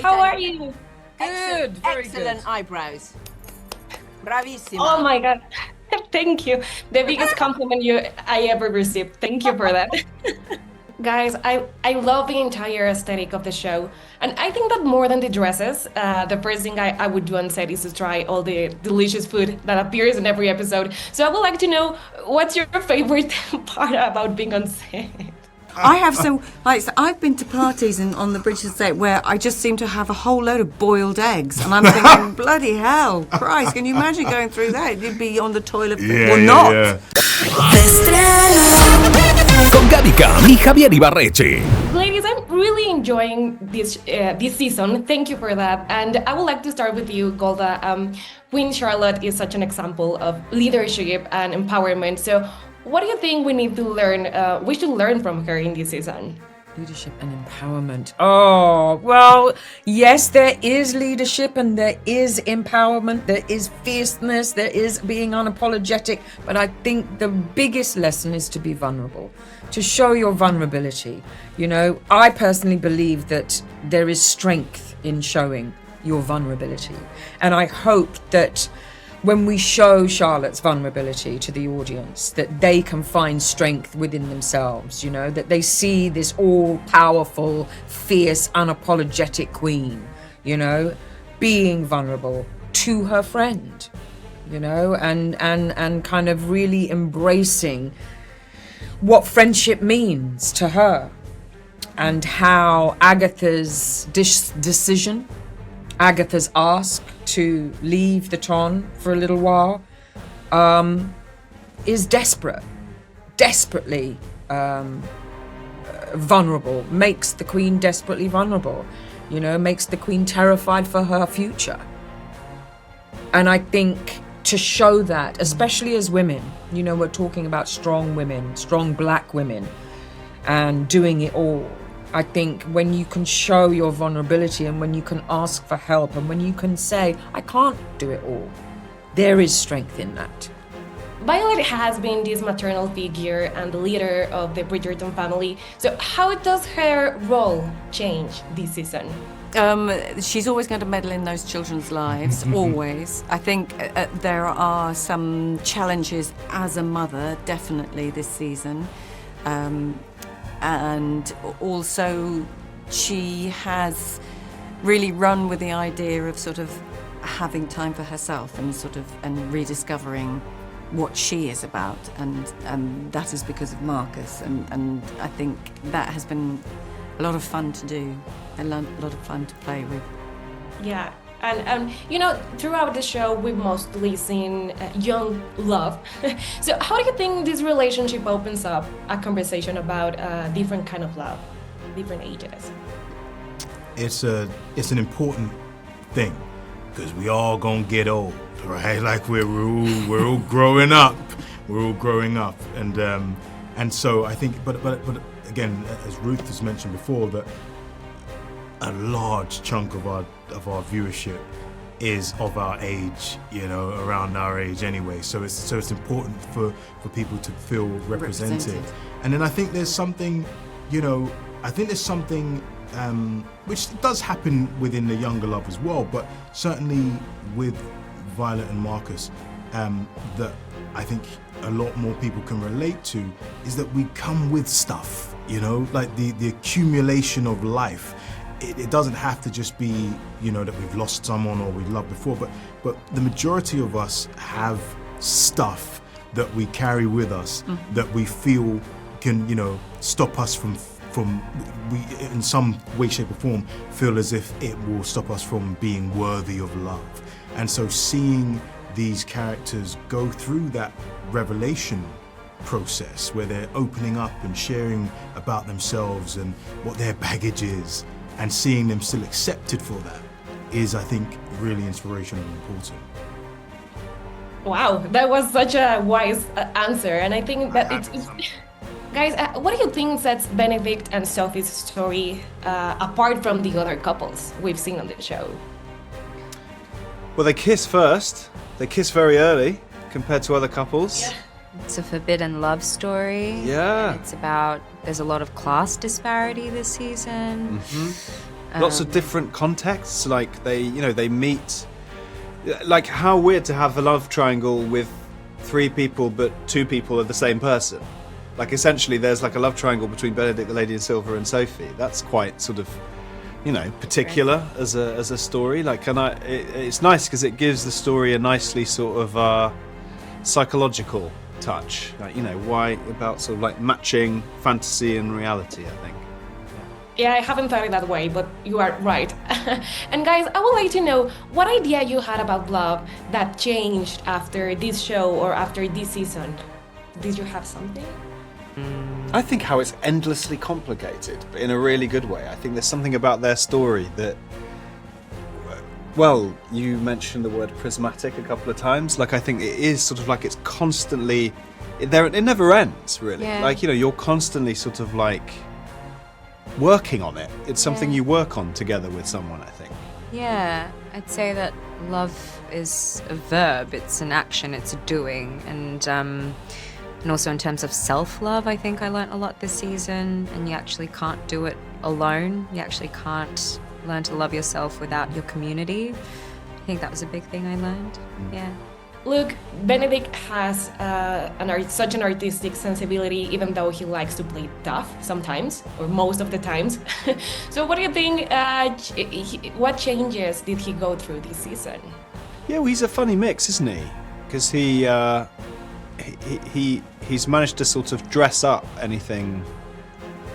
How are you? Good, very excellent good. eyebrows. Bravissima. Oh my God. Thank you. The biggest compliment I ever received. Thank you for that. Guys, I love the entire aesthetic of the show. And I think that more than the dresses, the first thing I would do on set is to try all the delicious food that appears in every episode. So I would like to know, what's your favorite part about being on set? I have so I've been to parties on the Bridgerton set where I just seem to have a whole load of boiled eggs, and I'm thinking, bloody hell, Christ! Can you imagine going through that? You'd be on the toilet. Not. Yeah. Con Gaby Cam y Javier Ibarreche. Ladies, I'm really enjoying this season. Thank you for that. And I would like to start with you, Golda. Queen Charlotte is such an example of leadership and empowerment. So what do you think we need to learn, we should learn from her in this season? Leadership and empowerment. Oh, well, yes, there is leadership and there is empowerment, there is fierceness, there is being unapologetic, but I think the biggest lesson is to be vulnerable, to show your vulnerability. You know, I personally believe that there is strength in showing your vulnerability, and I hope that when we show Charlotte's vulnerability to the audience, that they can find strength within themselves, you know, that they see this all-powerful, fierce, unapologetic queen, you know, being vulnerable to her friend, you know, and kind of really embracing what friendship means to her, and how Agatha's decision, Agatha's ask to leave the Ton for a little while, is desperately vulnerable, makes the Queen desperately vulnerable, you know, makes the Queen terrified for her future. And I think to show that, especially as women, you know, we're talking about strong women, strong black women, and doing it all. I think when you can show your vulnerability and when you can ask for help and when you can say, I can't do it all, there is strength in that. Violet has been this maternal figure and the leader of the Bridgerton family. So how does her role change this season? She's always going to meddle in those children's lives, always. I think there are some challenges as a mother, definitely this season. And also she has really run with the idea of sort of having time for herself and rediscovering what she is about, and that is because of Marcus, and I think that has been a lot of fun to do, a lot of fun to play with. Yeah. And you know, throughout the show, we've mostly seen young love. So how do you think this relationship opens up a conversation about different kind of love, different ages? It's an important thing because we all gonna get old, right? Like we're all growing up. We're all growing up, and so I think, but again, as Ruth has mentioned before, that a large chunk of our viewership is of our age, you know, around our age anyway. So it's important for people to feel represented. And then I think there's something, you know, which does happen within the younger love as well, but certainly with Violet and Marcus, that I think a lot more people can relate to is that we come with stuff, you know, like the accumulation of life. It doesn't have to just be, you know, that we've lost someone or we loved before, but the majority of us have stuff that we carry with us that we feel can, you know, stop us from we in some way, shape or form feel as if it will stop us from being worthy of love. And so seeing these characters go through that revelation process where they're opening up and sharing about themselves and what their baggage is, and seeing them still accepted for that is, I think, really inspirational and important. Wow, that was such a wise answer, and I think that it's guys, what do you think sets Benedict and Sophie's story apart from the other couples we've seen on the show? Well, they kiss first. They kiss very early compared to other couples. Yeah. It's a forbidden love story. Yeah. And it's about, there's a lot of class disparity this season. Lots of different contexts, like they meet. Like, how weird to have a love triangle with 3 people, but 2 people are the same person. Like, essentially, there's like a love triangle between Benedict, the Lady and Silver, and Sophie. That's quite sort of, particular as a story. Like, and it's nice because it gives the story a nicely sort of psychological touch. Like, why about sort of like matching fantasy and reality, I think. Yeah, I haven't thought it that way, but you are right. And guys, I would like to know what idea you had about love that changed after this show or after this season. Did you have something? I think how it's endlessly complicated, but in a really good way. I think there's something about their story that, well, you mentioned the word prismatic a couple of times. Like, I think it is sort of like it's constantly, it never ends, really. Yeah. Like, you're constantly sort of like working on it. It's something you work on together with someone, I think. Yeah, I'd say that love is a verb, it's an action, it's a doing. And also in terms of self-love, I think I learnt a lot this season, and you actually can't do it alone. You actually can't learn to love yourself without your community. I think that was a big thing I learned. Yeah. Look, Benedict has such an artistic sensibility, even though he likes to play tough sometimes, or most of the times. So what do you think, what changes did he go through this season? Yeah, well, he's a funny mix, isn't he? Because he's managed to sort of dress up anything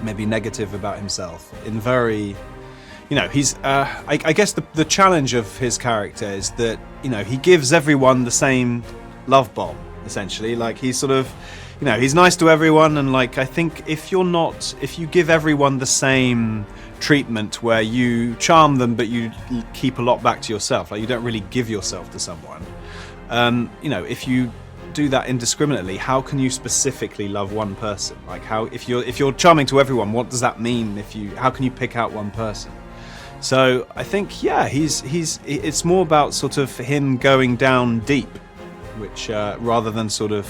maybe negative about himself in very, he's I guess the challenge of his character is that he gives everyone the same love bomb, essentially. Like, he's sort of, he's nice to everyone, and like, I think if you give everyone the same treatment where you charm them but you keep a lot back to yourself, like you don't really give yourself to someone, if you do that indiscriminately, how can you specifically love one person? Like, how, if you're charming to everyone, what does that mean? How can you pick out one person? So I think, yeah, it's more about sort of him going down deep, which rather than sort of,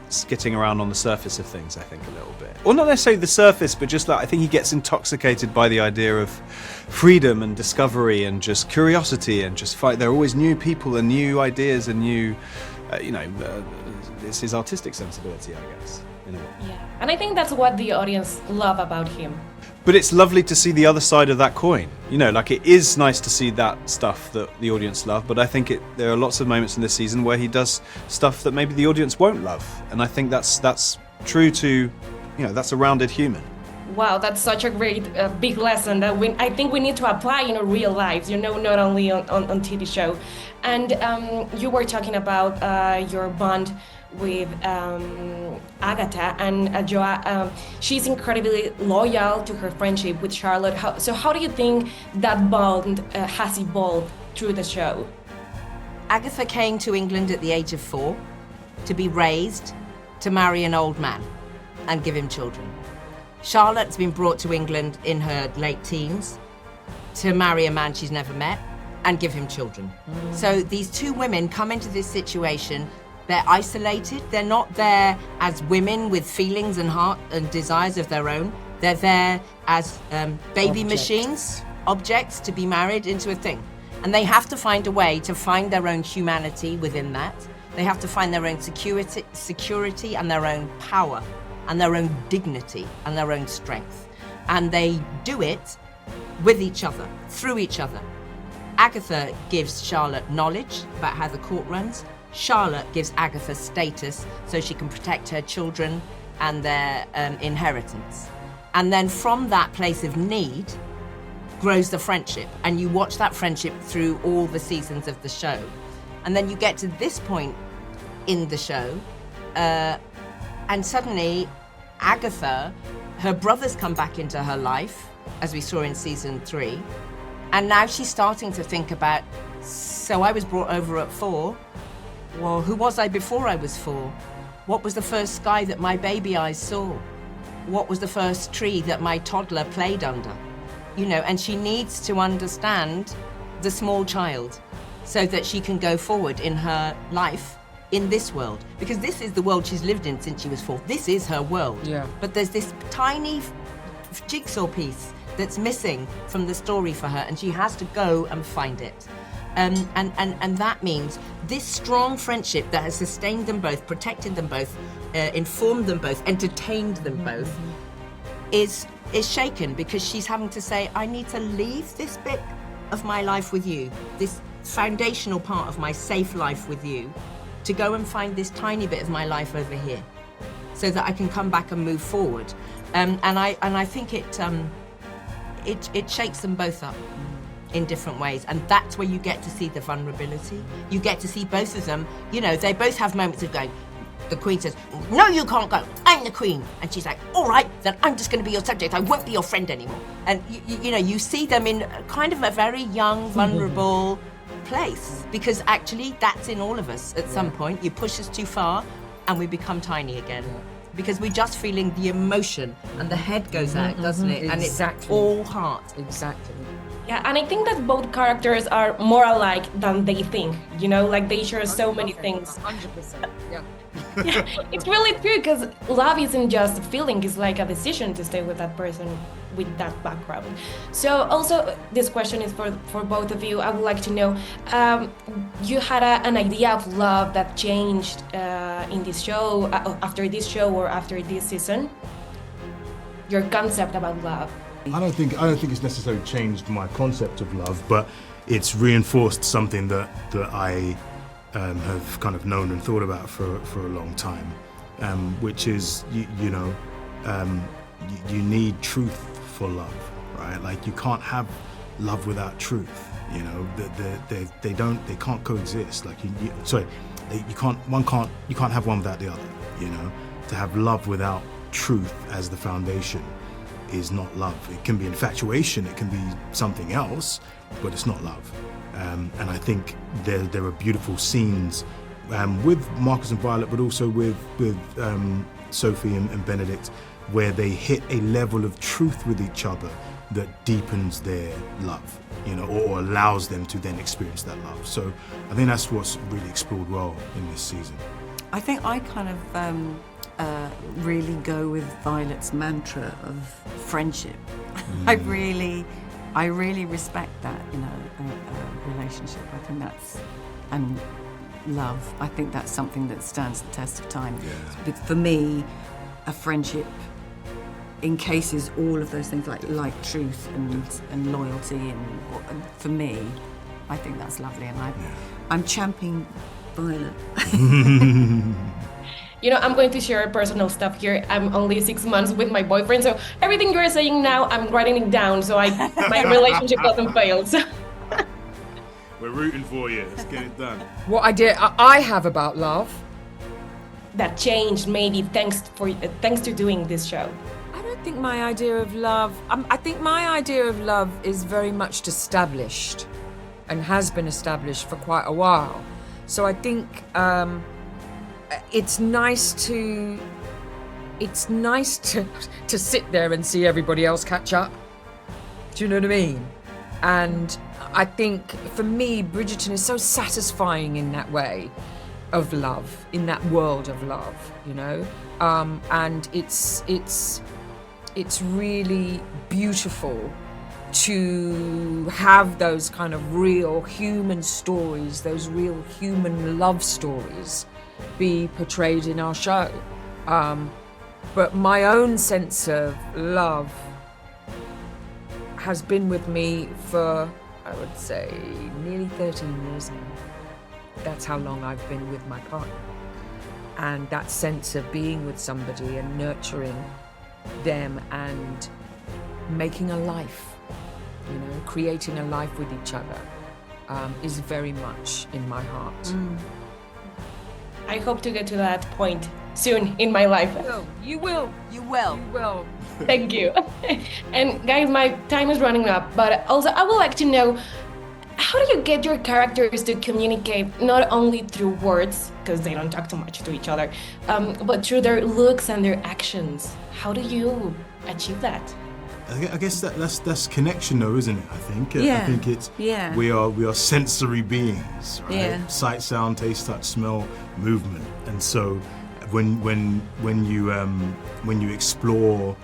skitting around on the surface of things, I think, a little bit. Or not necessarily the surface, but just like, I think he gets intoxicated by the idea of freedom and discovery and just curiosity and just fight. There are always new people and new ideas and new, it's his artistic sensibility, I guess, in a way. Yeah, and I think that's what the audience love about him. But it's lovely to see the other side of that coin. Like, it is nice to see that stuff that the audience love, but I think there are lots of moments in this season where he does stuff that maybe the audience won't love. And I think that's true to, that's a rounded human. Wow, that's such a great big lesson that I think we need to apply in our real lives, not only on TV show. And you were talking about your bond with Agatha, and Joa, she's incredibly loyal to her friendship with Charlotte. How do you think that bond has evolved through the show? Agatha came to England at the age of 4 to be raised, to marry an old man and give him children. Charlotte's been brought to England in her late teens to marry a man she's never met and give him children. So these 2 women come into this situation. They're isolated. They're not there as women with feelings and heart and desires of their own. They're there as baby machines, objects to be married into a thing. And they have to find a way to find their own humanity within that. They have to find their own security and their own power and their own dignity and their own strength. And they do it with each other, through each other. Agatha gives Charlotte knowledge about how the court runs. Charlotte gives Agatha status so she can protect her children and their inheritance. And then from that place of need grows the friendship. And you watch that friendship through all the seasons of the show. And then you get to this point in the show, and suddenly Agatha, her brothers come back into her life, as we saw in season 3. And now she's starting to think about, so I was brought over at 4. Well, who was I before I was 4? What was the first sky that my baby eyes saw? What was the first tree that my toddler played under? And she needs to understand the small child so that she can go forward in her life in this world. Because this is the world she's lived in since she was 4. This is her world. Yeah. But there's this tiny jigsaw piece that's missing from the story for her, and she has to go and find it. And that means this strong friendship that has sustained them both, protected them both, informed them both, entertained them both, is shaken because she's having to say, I need to leave this bit of my life with you, this foundational part of my safe life with you, to go and find this tiny bit of my life over here, so that I can come back and move forward. And I think it shakes them both up in different ways, and that's where you get to see the vulnerability. You get to see both of them, you know, they both have moments of going, the Queen says, no, you can't go, I'm the Queen. And she's like, all right, then I'm just going to be your subject, I won't be your friend anymore. And you know, you see them in kind of a very young, vulnerable place, because actually that's in all of us at some point. You push us too far and we become tiny again. Because we're just feeling the emotion and the head goes out, doesn't it? And it's all heart. Exactly. Yeah, and I think that both characters are more alike than they think, you know, like they share so many things. 100%. Yeah. Yeah, it's really true, because love isn't just a feeling, it's like a decision to stay with that person with that background. So also, this question is for both of you. I would like to know, you had an idea of love that changed in this show, after this show or after this season? Your concept about love. I don't think it's necessarily changed my concept of love, but it's reinforced something that I have kind of known and thought about for a long time, which is you need truth for love, right? Like you can't have love without truth. You know, they can't coexist. Like you can't have one without the other. You know, to have love without truth as the foundation is not love. It can be infatuation, it can be something else, but it's not love. And I think there are beautiful scenes with Marcus and Violet, but also with Sophie and Benedict, where they hit a level of truth with each other that deepens their love, you know, or allows them to then experience that love. So I think that's what's really explored well in this season. I think I kind of really go with Violet's mantra of friendship. I really respect that, you know, a relationship. I think that's, and love, I think that's something that stands the test of time. Yeah. For me, a friendship encases all of those things, like truth and loyalty, and for me, I think that's lovely, and I'm championing Violet. You know, I'm going to share personal stuff here. I'm only 6 months with my boyfriend, so everything you're saying now, I'm writing it down so my relationship doesn't fail. So. We're rooting for you. Let's get it done. What idea I have about love? That changed maybe thanks to doing this show. I don't think my idea of love, I think my idea of love is very much established and has been established for quite a while. So I think it's nice to sit there and see everybody else catch up. Do you know what I mean? And I think for me, Bridgerton is so satisfying in that way of love, in that world of love, you know? And it's really beautiful to have those kind of real human stories, those real human love stories be portrayed in our show. But my own sense of love has been with me for, I would say, nearly 13 years now. That's how long I've been with my partner. And that sense of being with somebody and nurturing them and making a life, you know, creating a life with each other, is very much in my heart. I hope to get to that point soon in my life. You will. Thank you. And guys, my time is running up, but also I would like to know, how do you get your characters to communicate not only through words, because they don't talk too much to each other, but through their looks and their actions? How do you achieve that? I guess that's connection, though, isn't it? I think. Yeah. I think it's. Yeah. We are sensory beings, right? Yeah. Sight, sound, taste, touch, smell, movement, and so when you explore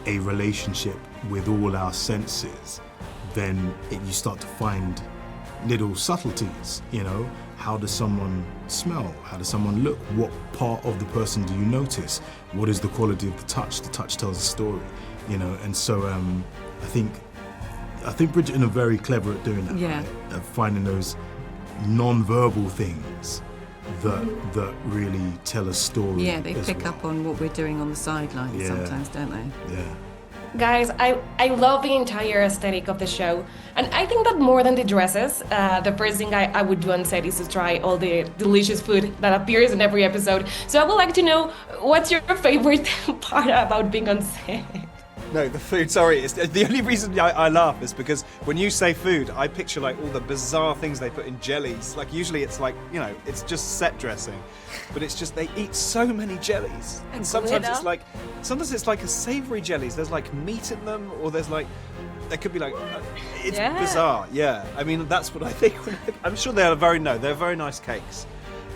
a relationship with all our senses, then you start to find little subtleties, you know. How does someone smell? How does someone look? What part of the person do you notice? What is the quality of the touch? The touch tells a story, you know. And so I think Bridgerton are very clever at doing that, Yeah. right? At finding those non-verbal things that really tell a story. Yeah, they as pick well. up on what we're doing on the sidelines Yeah. sometimes, don't they? Yeah. Guys, I love the entire aesthetic of the show. And I think that more than the dresses, the first thing I would do on set is to try all the delicious food that appears in every episode. So I would like to know, what's your favorite part about being on set? No, the food, sorry. It's, the only reason I laugh is because when you say food, I picture like all the bizarre things they put in jellies. Like usually it's like, you know, it's just set dressing. But it's just they eat so many jellies. And sometimes it's like a savoury jellies. There's like meat in them, or there could be like, it's bizarre, yeah. I mean, that's what I think. I'm sure they're very nice cakes.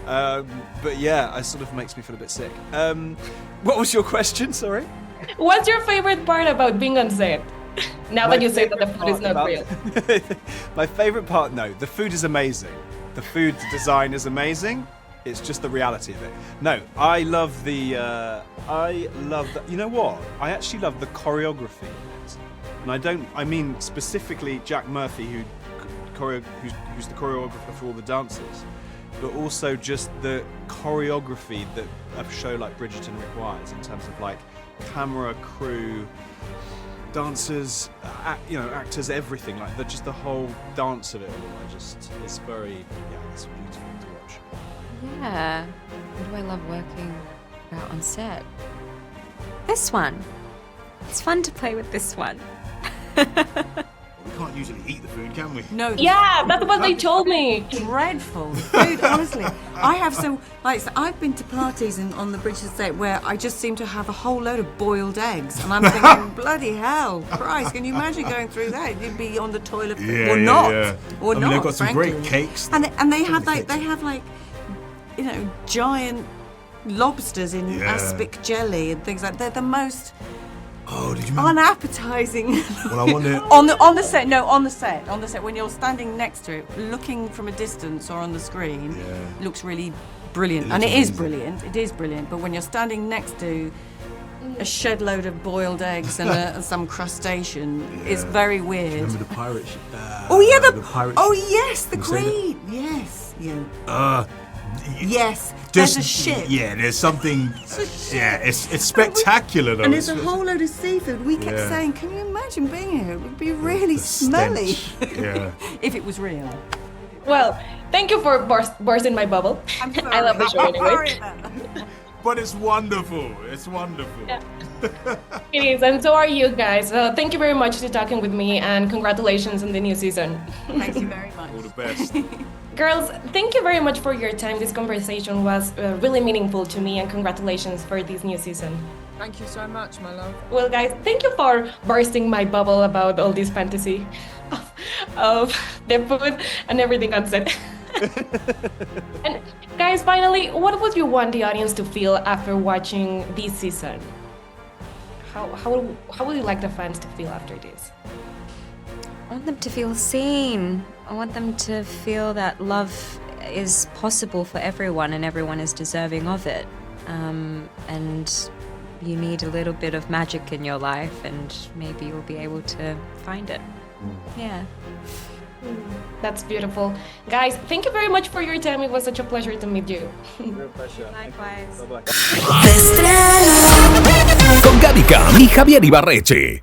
But yeah, it sort of makes me feel a bit sick. What was your question, sorry? What's your favorite part about being on set? Now that you say that the food is not real. My favourite part, no, the food is amazing. The food design is amazing. It's just the reality of it. No, I love the, you know what? I actually love the choreography of it. And I mean specifically Jack Murphy, who's the choreographer for all the dances, but also just the choreography that a show like Bridgerton requires in terms of like camera, crew, dancers, actors, everything. Like just the whole dance of it all. It's very, it's beautiful to watch. Yeah. What do I love working about on set? This one. It's fun to play with this one. We can't usually eat the food, can we? No. Yeah, that's what they told me. Dreadful food, honestly. I have so I've been to parties on the British set where I just seem to have a whole load of boiled eggs, and I'm thinking, bloody hell, Christ! Can you imagine going through that? You'd be on the toilet or not. I mean, they've got some frankly. great cakes. And they have you know, giant lobsters in aspic jelly and things like that. They're the most Oh, did you remember? unappetizing. Well, I wonder. on the set when you're standing next to it, looking from a distance or on the screen, it looks really brilliant, It and looks it is amazing. brilliant. It is brilliant. But when you're standing next to a shed load of boiled eggs and some crustacean, it's very weird. Remember the pirate? the pirate. Oh yes, the You say that? Queen. Yes, yeah. Yes, Just, there's a ship. Yeah, there's something. It's a ship. Yeah, it's spectacular though. And there's a It's- whole load of seafood. We kept Yeah. saying, can you imagine being here? It would be really the smelly. stench. Yeah. If it was real. Well, thank you for bursting my bubble. I'm sorry. I love the show I'm anyway. sorry about that. But it's wonderful. It's wonderful. Yeah. It is, and so are you guys. Thank you very much for talking with me, and congratulations on the new season. Thank you very much. All the best. Girls, thank you very much for your time. This conversation was really meaningful to me, and congratulations for this new season. Thank you so much, my love. Well, guys, thank you for bursting my bubble about all this fantasy of the food and everything on set. And guys, finally, what would you want the audience to feel after watching this season? How would you like the fans to feel after this? I want them to feel seen. I want them to feel that love is possible for everyone and everyone is deserving of it. And you need a little bit of magic in your life, and maybe you'll be able to find it. Yeah. That's beautiful. Guys, thank you very much for your time. It was such a pleasure to meet you. Real pleasure. Likewise. Bye-bye. Con Gaby Cam y Javier Ibarreche.